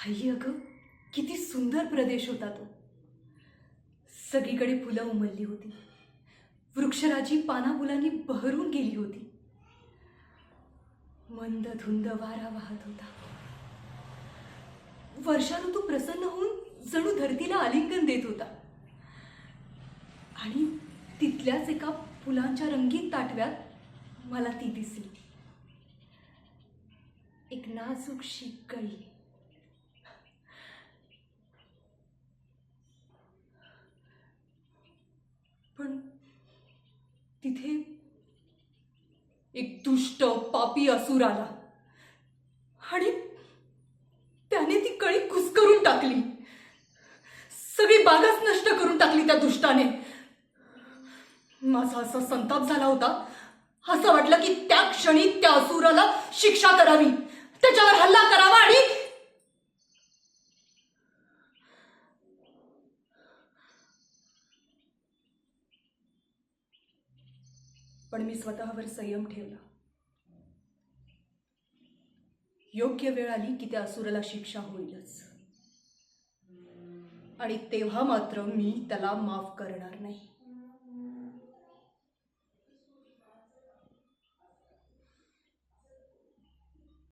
आई अगं, किती सुंदर प्रदेश होता तो. सगळीकडे फुलं उमलली होती. वृक्षराजी पानाफुलांनी बहरून गेली होती. मंद धुंद वारा वाहत होता. वर्षा ऋतू प्रसन्न होऊन जणू धरतीला आलिंगन देत होता. आणि तिथल्याच एका फुलांच्या रंगीत ताटव्यात मला ती दिसली. एक नाजूकशी कळी. पण तिथे एक दुष्ट पापी असुर आला आणि त्याने ती कळी कुस्करून टाकली. सगळी बागच नष्ट करून टाकली त्या दुष्टाने. माझा असा संताप झाला होता, असं वाटलं की त्या क्षणी त्या असुराला शिक्षा करावी, त्याच्यावर हल्ला करावा. आणि पण मी स्वतःवर संयम ठेवला. योग्य वेळ आली की त्या असुराला शिक्षा होईलच, आणि तेव्हा मात्र मी त्याला माफ करणार नाही.